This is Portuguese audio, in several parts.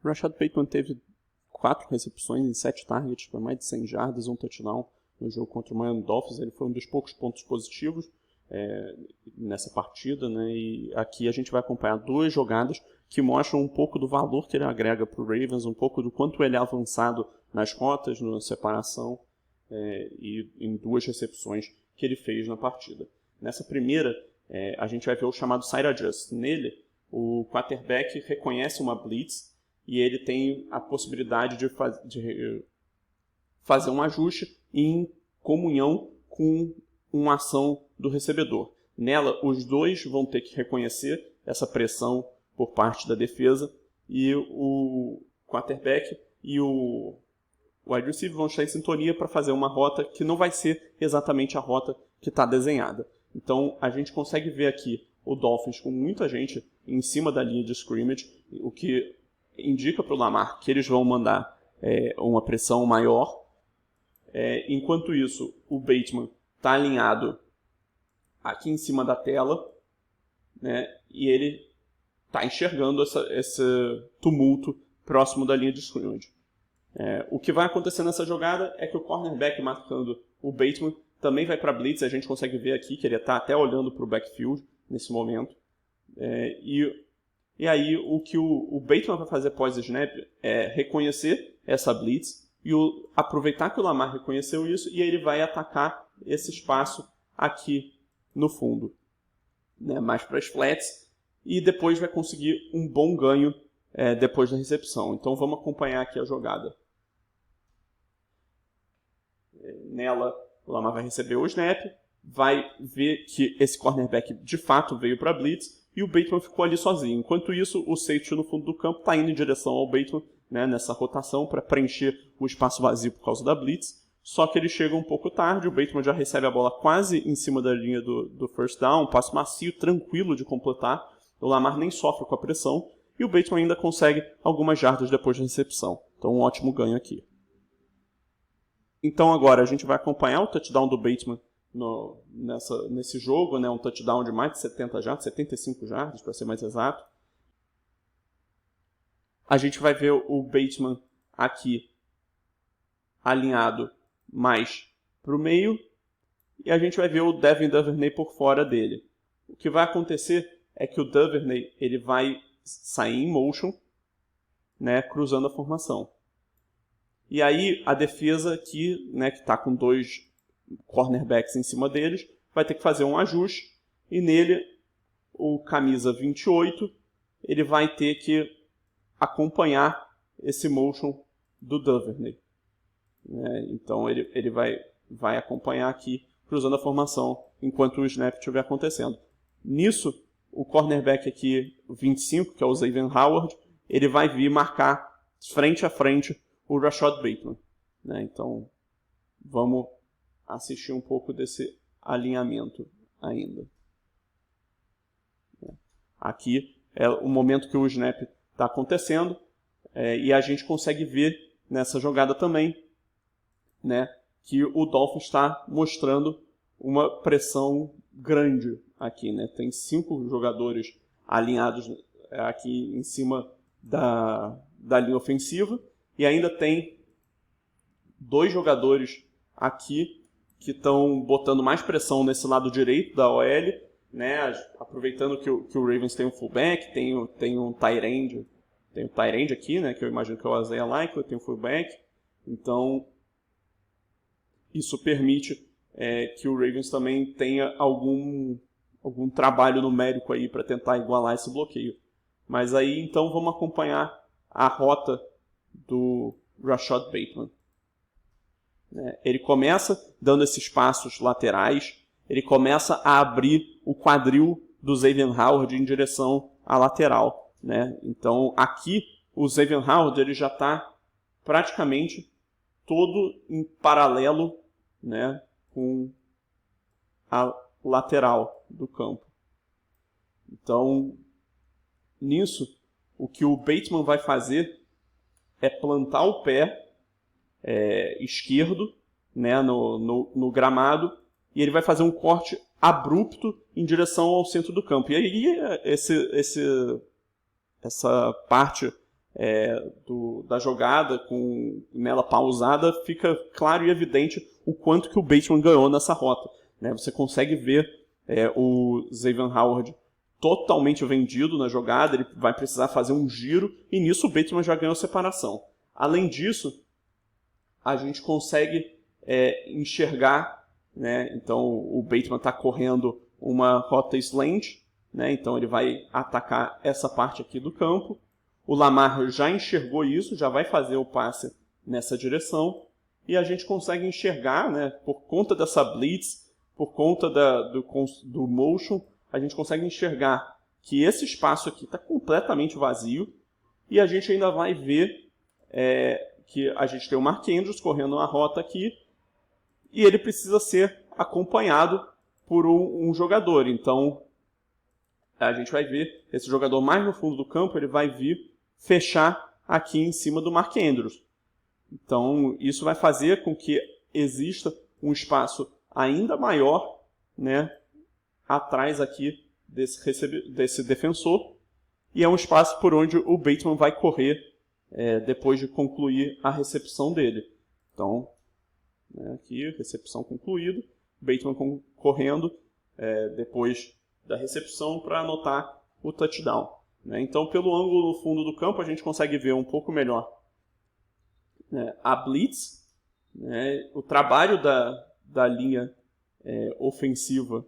Rashad Bateman teve 4 recepções em 7 targets para mais de 100 jardas, um touchdown no jogo contra o Miami Dolphins. Ele foi um dos poucos pontos positivos nessa partida, né? E aqui a gente vai acompanhar 2 jogadas que mostram um pouco do valor que ele agrega para o Ravens, um pouco do quanto ele é avançado nas rotas, na separação e em 2 recepções que ele fez na partida. Nessa primeira, a gente vai ver o chamado side adjust. Nele, o quarterback reconhece uma blitz e ele tem a possibilidade de fazer um ajuste em comunhão com uma ação do recebedor. Nela, os 2 vão ter que reconhecer essa pressão por parte da defesa e o quarterback e o wide receiver vão estar em sintonia para fazer uma rota que não vai ser exatamente a rota que está desenhada. Então, a gente consegue ver aqui o Dolphins com muita gente em cima da linha de scrimmage, o que indica para o Lamar que eles vão mandar uma pressão maior. Enquanto isso, o Bateman está alinhado aqui em cima da tela, né, e ele está enxergando esse tumulto próximo da linha de scrimmage. O que vai acontecer nessa jogada é que o cornerback marcando o Bateman também vai para blitz. A gente consegue ver aqui que ele está até olhando para o backfield nesse momento. E aí o que o Bateman vai fazer pós-snap é reconhecer essa blitz e aproveitar que o Lamar reconheceu isso, e aí ele vai atacar esse espaço aqui no fundo, né, mais para as flats, e depois vai conseguir um bom ganho depois da recepção. Então vamos acompanhar aqui a jogada. Nela, o Lamar vai receber o snap, vai ver que esse cornerback de fato veio para blitz e o Bateman ficou ali sozinho. Enquanto isso, o safety no fundo do campo está indo em direção ao Bateman, né, nessa rotação para preencher o espaço vazio por causa da blitz. Só que ele chega um pouco tarde, o Bateman já recebe a bola quase em cima da linha do first down, um passo macio, tranquilo de completar. O Lamar nem sofre com a pressão e o Bateman ainda consegue algumas jardas depois da recepção. Então um ótimo ganho aqui. Então agora a gente vai acompanhar o touchdown do Bateman nesse jogo, né, um touchdown de mais de 70 jardas, 75 jardas para ser mais exato. A gente vai ver o Bateman aqui alinhado mais para o meio e a gente vai ver o Devin Duvernay por fora dele. O que vai acontecer é que o Duvernay ele vai sair em motion, né, cruzando a formação. E aí a defesa aqui, né, que está com 2 cornerbacks em cima deles, vai ter que fazer um ajuste, e nele o camisa 28 ele vai ter que acompanhar esse motion do Duvernay. Então ele vai acompanhar aqui cruzando a formação enquanto o snap estiver acontecendo. Nisso, o cornerback aqui, o 25, que é o Xavier Howard, ele vai vir marcar frente a frente o Rashad Bateman, né? Então vamos assistir um pouco desse alinhamento ainda. Aqui é o momento que o snap está acontecendo, e a gente consegue ver nessa jogada também, né, que o Dolphins está mostrando uma pressão grande aqui, né? Tem 5 jogadores alinhados aqui em cima da linha ofensiva e ainda tem 2 jogadores aqui que estão botando mais pressão nesse lado direito da OL, né? Aproveitando que o Ravens tem um fullback, tem um tight end, tem um tight end aqui, né, que eu imagino que é o Isaiah Likely, tem um fullback. Então isso permite que o Ravens também tenha algum trabalho numérico aí para tentar igualar esse bloqueio. Mas aí então vamos acompanhar a rota do Rashad Bateman. Ele começa dando esses passos laterais, ele começa a abrir o quadril do Xavier Howard em direção à lateral, né? Então aqui o Xavier Howard ele já está praticamente todo em paralelo, né, com a lateral do campo. Então nisso o que o Bateman vai fazer é plantar o pé esquerdo, né, no gramado, e ele vai fazer um corte abrupto em direção ao centro do campo. E aí essa parte da jogada, com nela pausada, fica claro e evidente o quanto que o Bateman ganhou nessa rota. Né? Você consegue ver o Xavier Howard totalmente vendido na jogada, ele vai precisar fazer um giro, e nisso o Bateman já ganhou separação. Além disso, a gente consegue enxergar, né? Então o Bateman está correndo uma rota slant, né? Então ele vai atacar essa parte aqui do campo. O Lamar já enxergou isso, já vai fazer o passe nessa direção, e a gente consegue enxergar, né, por conta dessa blitz, por conta do motion, a gente consegue enxergar que esse espaço aqui está completamente vazio, e a gente ainda vai ver que a gente tem o Mark Andrews correndo uma rota aqui, e ele precisa ser acompanhado por um jogador. Então, a gente vai ver esse jogador mais no fundo do campo, ele vai vir fechar aqui em cima do Mark Andrews. Então, isso vai fazer com que exista um ainda maior, né, atrás aqui desse defensor, e é um espaço por onde o Bateman vai correr depois de concluir a recepção dele. Então, aqui, recepção concluída, Bateman correndo depois da recepção para anotar o touchdown. Então, pelo ângulo no fundo do campo, a gente consegue ver um pouco melhor a blitz, o trabalho da linha ofensiva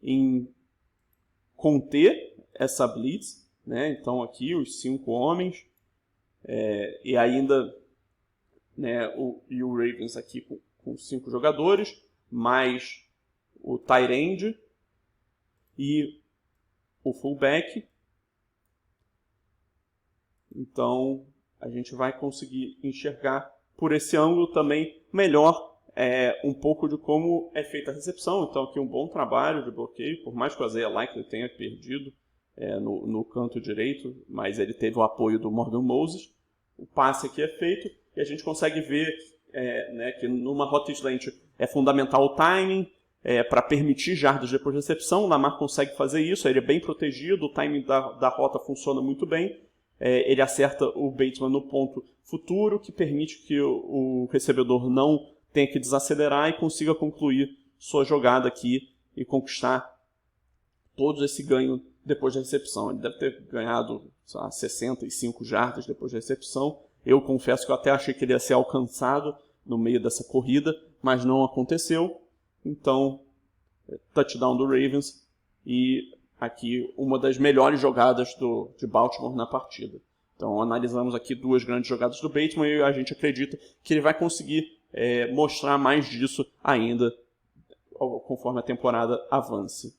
em conter essa blitz. Então, aqui os 5 homens, e ainda o Ravens aqui com 5 jogadores, mais o tight end e o fullback. Então, a gente vai conseguir enxergar por esse ângulo também melhor um pouco de como é feita a recepção. Então, aqui um bom trabalho de bloqueio, por mais que o Isaiah Likely tenha perdido no canto direito, mas ele teve o apoio do Morgan Moses. O passe aqui é feito e a gente consegue ver que numa rota slant é fundamental o timing, para permitir jardas depois da recepção. O Lamar consegue fazer isso, ele é bem protegido, o timing da rota funciona muito bem. Ele acerta o Bateman no ponto futuro, que permite que o recebedor não tenha que desacelerar e consiga concluir sua jogada aqui e conquistar todo esse ganho depois da recepção. Ele deve ter ganhado 65 jardas depois da recepção. Eu confesso que eu até achei que ele ia ser alcançado no meio dessa corrida, mas não aconteceu. Então, touchdown do Ravens e aqui uma das melhores jogadas de Baltimore na partida. Então, analisamos aqui 2 grandes jogadas do Bateman e a gente acredita que ele vai conseguir mostrar mais disso ainda conforme a temporada avance.